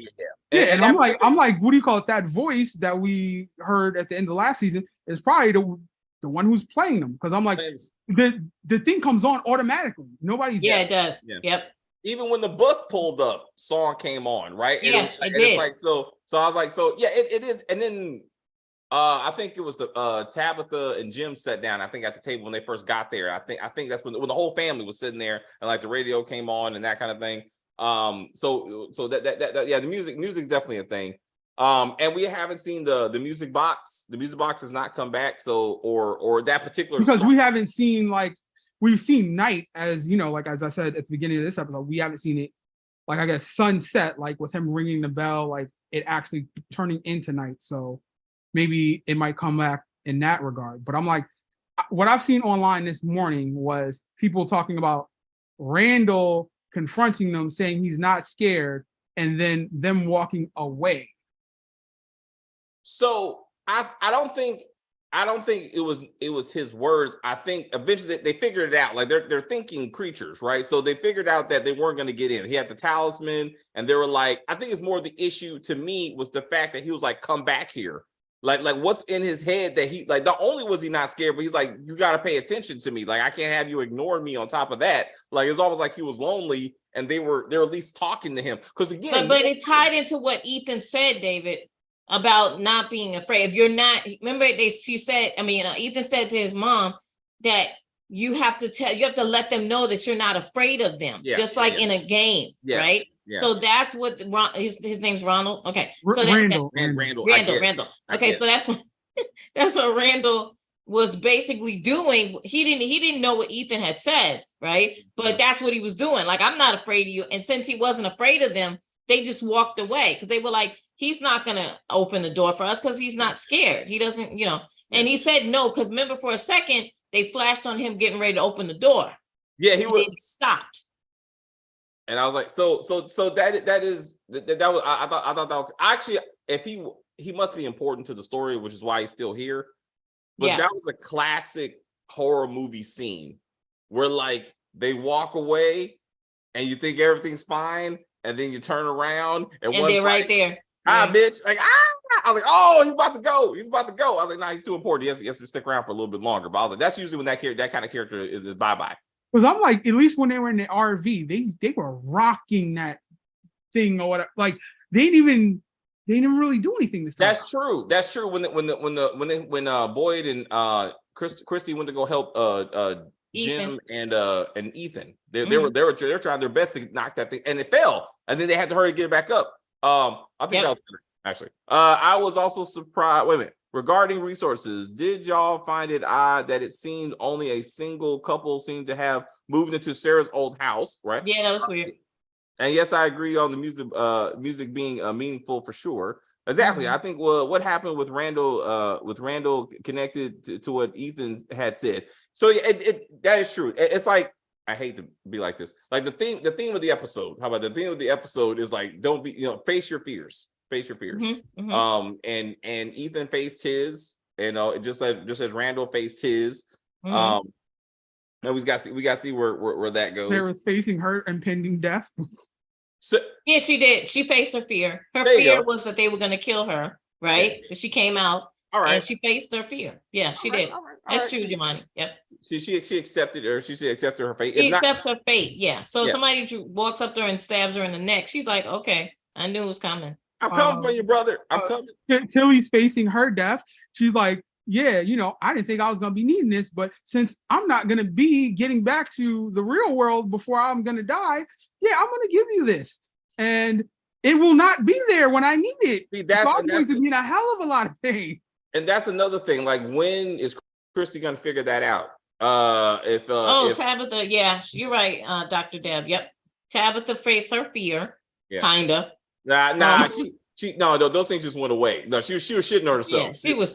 And I'm like, what do you call it? That voice that we heard at the end of last season is probably the one who's playing them. Because I'm like, the thing comes on automatically. Nobody's it does. Yeah. Yep. Even when the bus pulled up, song came on, right? Yeah, it did. It's like so I was like, so yeah, it is. And then I think it was the Tabitha and Jim sat down, I think, at the table when they first got there. I think that's when the whole family was sitting there and like the radio came on and that kind of thing. So that yeah, the music's definitely a thing. And we haven't seen the music box. The music box has not come back. So or that particular because song. We haven't seen we've seen night, as you know, like as I said at the beginning of this episode, we haven't seen it like I guess sunset, like with him ringing the bell, like it actually turning into night. So maybe it might come back in that regard. But I'm like, what I've seen online this morning was people talking about Randall confronting them, saying he's not scared, and then them walking away. So I don't think it was his words. I think eventually they figured it out. Like they're thinking creatures, right? So they figured out that they weren't going to get in. He had the talisman, and they were like, I think it's more the issue to me was the fact that he was like, come back here. Like what's in his head that he like, not only was he not scared, but he's like, you got to pay attention to me. Like, I can't have you ignore me on top of that. Like, it's almost like he was lonely and they were at least talking to him. Because again, but it tied into what Ethan said, David, about not being afraid. If you're not, remember Ethan said to his mom that you have to let them know that you're not afraid of them, just like in a game, right? Yeah. So that's what his name's Ronald. Okay, so Randall. Okay, so that's what Randall was basically doing. He didn't know what Ethan had said, right? But that's what he was doing. Like, I'm not afraid of you. And since he wasn't afraid of them, they just walked away because they were like, he's not gonna open the door for us because he's not scared. He doesn't, And he said no because remember, for a second they flashed on him getting ready to open the door. Yeah, he stopped. And I was like, so that was I thought that was actually, if he must be important to the story, which is why he's still here. But that was a classic horror movie scene where like they walk away and you think everything's fine, and then you turn around and they're right there. Bitch! Like I was like, oh, he's about to go. I was like, nah, he's too important. He has to stick around for a little bit longer. But I was like, that's usually when that kind of character is bye-bye. Because I'm like, at least when they were in the RV, they were rocking that thing or whatever. Like they didn't really do anything this time. That's true. When Boyd and Christy went to go help Jim and Ethan, they were trying their best to knock that thing, and it fell, and then they had to hurry to get it back up. I think that was actually. I was also surprised. Wait a minute. Regarding resources, did y'all find it odd that it seemed only a single couple seemed to have moved into Sarah's old house, right? Yeah, that was weird. And yes, I agree on the music being meaningful for sure. Exactly. Mm-hmm. I think what happened with Randall connected to what Ethan had said. So that is true. It's like, I hate to be like this. Like the theme of the episode. How about the theme of the episode is like, don't be, face your fears. Face your fears. Mm-hmm, mm-hmm. And Ethan faced his, just as Randall faced his. Mm-hmm. And we got to see where that goes. There was facing her impending death. So yeah, she did. She faced her fear. Her fear was that they were going to kill her, right? Yeah. She came out. All right. And she faced her fear. Yeah, she did. That's true, Jemani. Yep. She accepted her. She accepted her fate. She accepts her fate. Yeah. So if somebody walks up to her and stabs her in the neck, she's like, okay, I knew it was coming. I'm coming for you, brother. I'm coming. Tilly's facing her death. She's like, yeah, I didn't think I was going to be needing this, but since I'm not going to be getting back to the real world before I'm going to die, yeah, I'm going to give you this. And it will not be there when I need it. See, I'm going to be in a hell of a lot of pain. And that's another thing. Like, when is Christy going to figure that out? Tabitha, yeah, you're right, Dr. Deb. Yep. Tabitha faced her fear, kind of. Nah, those things just went away. No, she was shitting on herself. Yeah, she was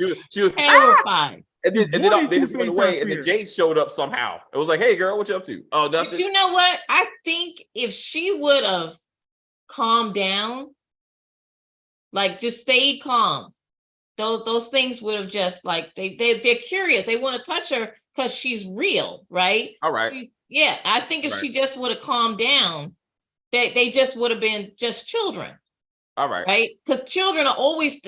terrified. And then they just went away, and then Jade showed up somehow. It was like, hey, girl, what you up to? Oh, nothing. But you know what? I think if she would have calmed down, like just stayed calm, those things would have just like they're curious. They want to touch her because she's real, right? All right. I think if she just would have calmed down, they just would have been just children. All right. Right? Because children always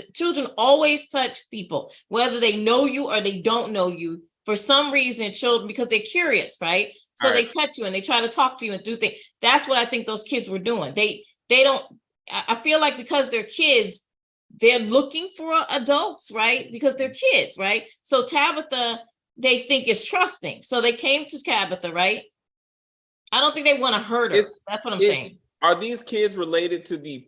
touch people, whether they know you or they don't know you. For some reason, children, because they're curious, right? So they touch you and they try to talk to you and do things. That's what I think those kids were doing. They don't, I feel like because they're kids, they're looking for adults, right? Because they're kids, right? So Tabitha, they think is trusting. So they came to Tabitha, right? I don't think they want to hurt her. That's what I'm saying. Are these kids related to the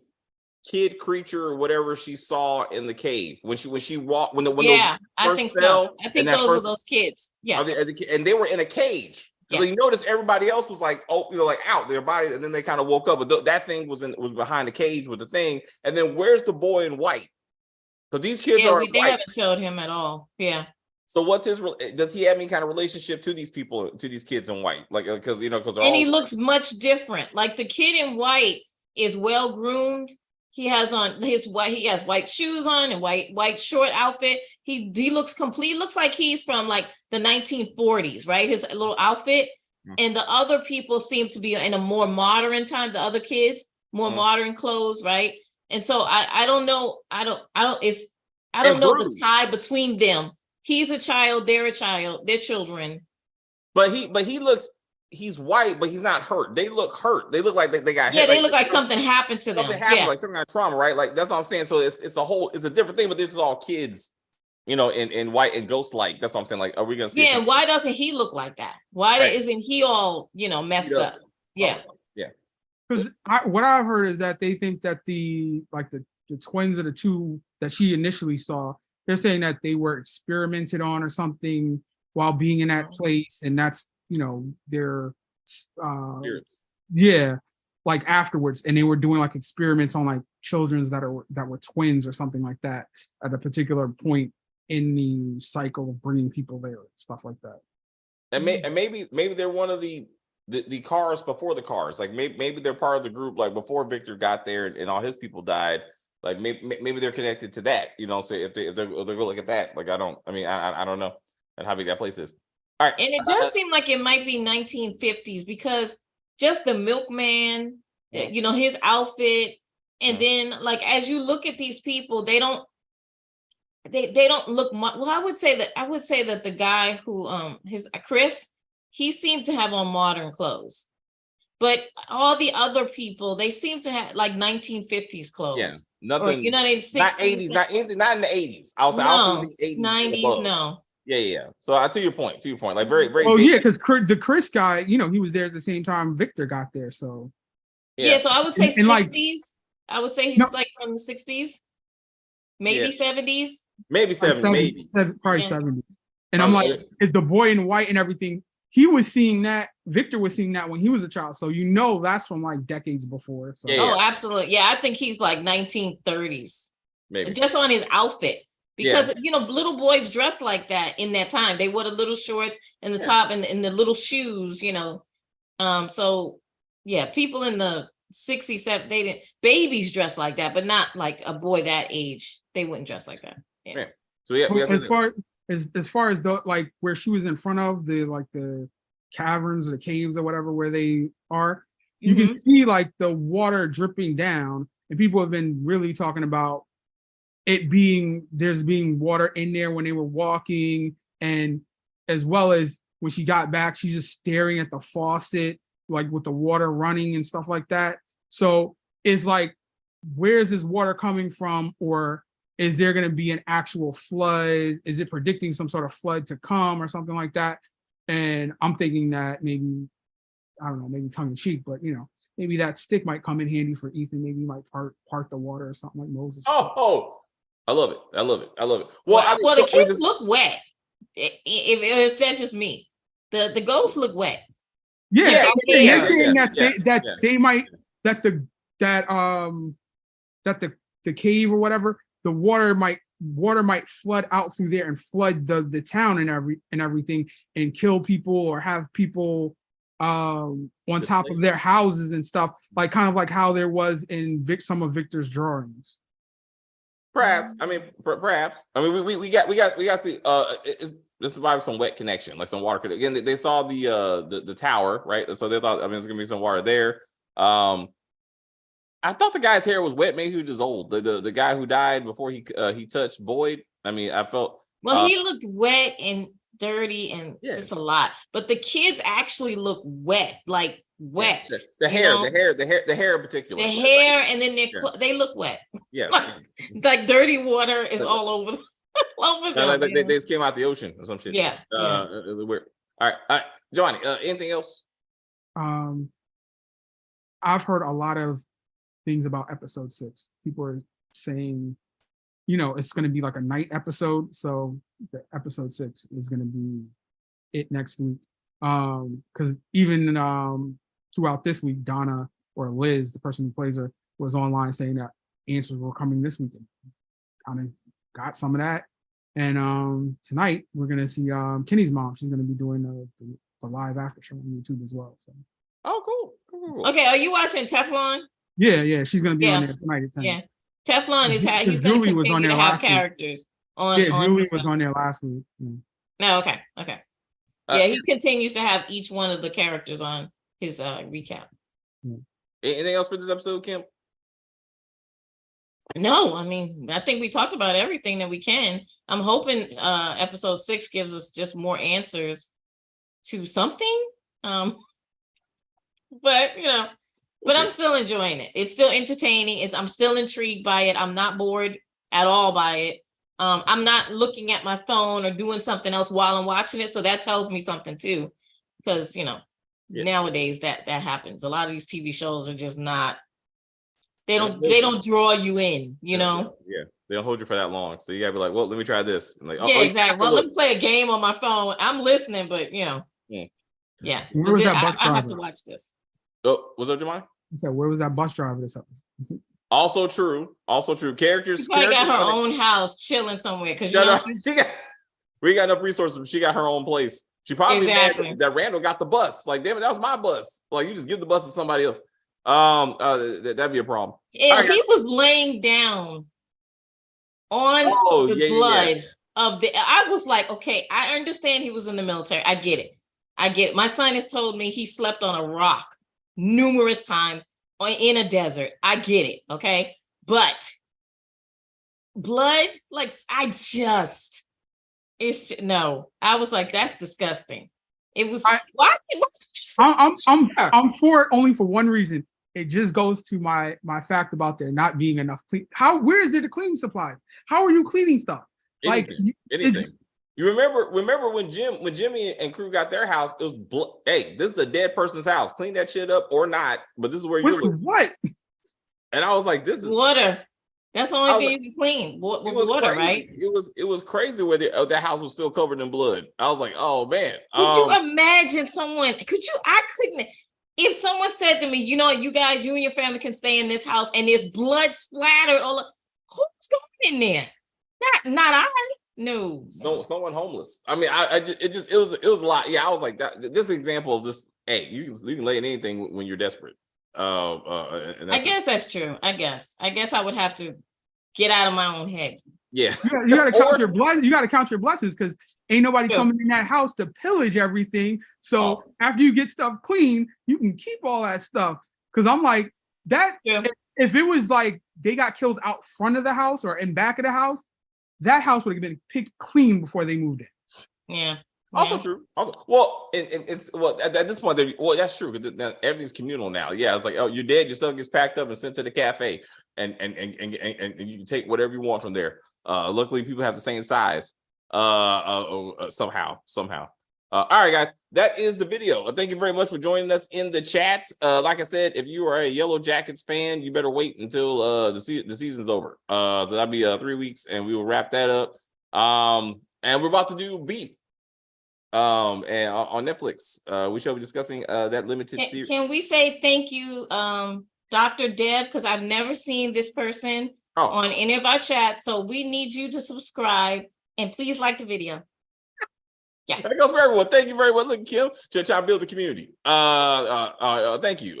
kid creature or whatever she saw in the cave when she walked I think so. I think those are those kids. Yeah, and they were in a cage. Yes. So you notice everybody else was like, like out their body, and then they kind of woke up. But that thing was behind the cage with the thing. And then where's the boy in white? Because these kids they haven't showed him at all. Yeah. So what's does he have any kind of relationship to these people, to these kids in white? Like, because he looks much different. Like the kid in white is well groomed. He has on he has white shoes on and white short outfit. He looks complete. Looks like he's from like the 1940s, right? His little outfit. And the other people seem to be in a more modern time. The other kids, more modern clothes, right? And so I don't know. I don't know the tie between them. He's a child. They're a child. They're children. But he looks. He's white, but he's not hurt. They look hurt. They look like they got hit. Yeah, they look like something happened to them. Something happened, like some kind of trauma, right? Like that's what I'm saying. So it's a different thing, but this is all kids, in white and ghost like. That's what I'm saying. Like, are we gonna see? Yeah, and why doesn't he look like that? Why isn't he all messed up? Yeah. Because what I've heard is that they think that the twins are the two that she initially saw. They're saying that they were experimented on or something while being in that place, and that's their spirits. Like afterwards, and they were doing like experiments on like children's that were twins or something like that at a particular point in the cycle of bringing people there, stuff like that. And maybe they're one of the cars before the cars. Like maybe they're part of the group like before Victor got there and all his people died. Like maybe they're connected to that. So if they go look at that, like I don't know and how big that place is. All right. And it does seem like it might be 1950s because just the milkman, his outfit, and then like as you look at these people, they don't look much. Well, I would say that the guy who Chris, he seemed to have on modern clothes, but all the other people, they seem to have like 1950s clothes. Yeah, nothing. Or, in 60s, not 80s, not in the 80s. I'll say the 80s, 90s, no. Yeah. So to your point, like very, very. Oh yeah, because the Chris guy, he was there at the same time Victor got there. So yeah, so I would say 60s. I would say he's like from the 60s, maybe 70s, maybe 70s, maybe probably 70s. And I'm like, if the boy in white and everything, he was seeing that. Victor was seeing that when he was a child, so that's from like decades before. So. Oh, absolutely, yeah. I think he's like 1930s, maybe just on his outfit. Because little boys dress like that in that time. They wore the little shorts and the top and the little shoes. So yeah, people in the 60s, 70s, they didn't. Babies dress like that, but not like a boy that age. They wouldn't dress like that. Yeah. So yeah. As far as the like where she was in front of the caverns or the caves or whatever where they are, you can see like the water dripping down, and people have been really talking about there's being water in there when they were walking, and as well as when she got back, she's just staring at the faucet, like with the water running and stuff like that. So it's like, where's this water coming from? Or is there going to be an actual flood? Is it predicting some sort of flood to come or something like that? And I'm thinking that maybe, I don't know, maybe tongue in cheek, but maybe that stick might come in handy for Ethan. Maybe he might part the water or something like Moses. I love it. Well, the kids look wet. If it's just me, the ghosts look wet. Yeah, they might that the cave or whatever, the water might flood out through there and flood the town and everything and kill people or have people on top of their houses and stuff, like kind of like how there was in some of Victor's drawings. Perhaps. I mean, perhaps. I mean, we got to see. This is probably some wet connection, like some water. Again, they saw the tower, right? So they thought, I mean, there's gonna be some water there. I thought the guy's hair was wet. Maybe he was just old. The guy who died before he touched Boyd. I mean, I felt. Well, he looked wet and dirty and just a lot. But the kids actually look wet, like wet. The hair in particular. The hair, and then they look wet. Yeah, like dirty water is all over. Over them, like they just came out the ocean or some shit. Yeah. Weird. All right, Johnny. Anything else? I've heard a lot of things about episode 6. People are saying, it's going to be like a night episode. So the episode 6 is going to be it next week. Because even throughout this week, Donna or Liz, the person who plays her, was online saying that answers were coming this weekend. Kind of got some of that. And tonight we're going to see Kenny's mom. She's going to be doing the live after show on YouTube as well. So. Oh, cool. Okay, are you watching Teflon? Yeah, she's going to be on there tonight at 10. Yeah, Teflon is how he's going to continue to have characters on. Yeah, Julie was on there last week. Yeah. No, okay. Yeah, he continues to have each one of the characters on his recap. Anything else for this episode, Kim? No, I mean, I think we talked about everything that we can. I'm hoping episode 6 gives us just more answers to something. But I'm still enjoying it. It's still entertaining. I'm still intrigued by it. I'm not bored at all by it. I'm not looking at my phone or doing something else while I'm watching it. So that tells me something too, because nowadays that happens. A lot of these TV shows are just not. They don't draw you in. Yeah, they don't hold you for that long. So you gotta be like, well, let me try this. And like, exactly. Well, let me play a game on my phone. I'm listening, but yeah. Where was that bus driver? I have to watch this. Oh, what's up, Jamai? I said, where was that bus driver this episode? Also true. Characters. She probably got her own house, chilling somewhere because we got enough resources. She got her own place. She probably mad that Randall got the bus. Like, damn it, that was my bus. Like, you just give the bus to somebody else. That'd be a problem. And he was laying down on the blood of the. I was like, okay, I understand he was in the military. I get it. My son has told me he slept on a rock numerous times in a desert. I get it. Okay. But blood, like I was like, that's disgusting. It was why I'm for it only for one reason. It just goes to my fact about there not being enough clean. Where is there the cleaning supplies? How are you cleaning stuff? Anything. You remember when Jimmy and crew got their house, it was hey, this is a dead person's house. Clean that shit up or not, but this is where you live. What? And I was like, this is water. That's the only thing you can clean. Water, right? It was crazy where that house was still covered in blood. I was like, oh man. Could you imagine someone? I couldn't. If someone said to me, you and your family can stay in this house and there's blood splattered all over, who's going in there? Not I. No. Someone homeless. I mean, it was a lot. Yeah, I was like that. This example of this. Hey, you can lay in anything when you're desperate. I guess that's true. I guess I would have to get out of my own head. Yeah, you gotta count your blessings. You gotta count your blessings because ain't nobody coming in that house to pillage everything. So after you get stuff clean, you can keep all that stuff. Because I'm like that. Yeah. If it was like they got killed out front of the house or in back of the house, that house would have been picked clean before they moved in. Yeah. Also true. Also, well, it's at this point, that's true because everything's communal now. Yeah, it's like, oh, you're dead. Your stuff gets packed up and sent to the cafe, and you can take whatever you want from there. Luckily, people have the same size. Somehow. All right, guys, that is the video. Thank you very much for joining us in the chat. Like I said, if you are a Yellow Jackets fan, you better wait until the season's over. So that'll be 3 weeks, and we will wrap that up. And we're about to do Beef. And on Netflix, we shall be discussing that limited series. Can we say thank you, Dr. Deb, because I've never seen this person on any of our chats. So we need you to subscribe and please like the video. Yes. That goes for everyone. Thank you very much. Look, Kim, trying to build the community. Thank you.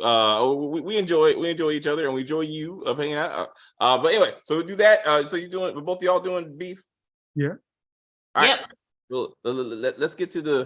We enjoy each other and we enjoy you hanging out. But anyway, so we do that. So you doing? Both of y'all doing beef? Yeah. All right. Yep. Well, let's get to the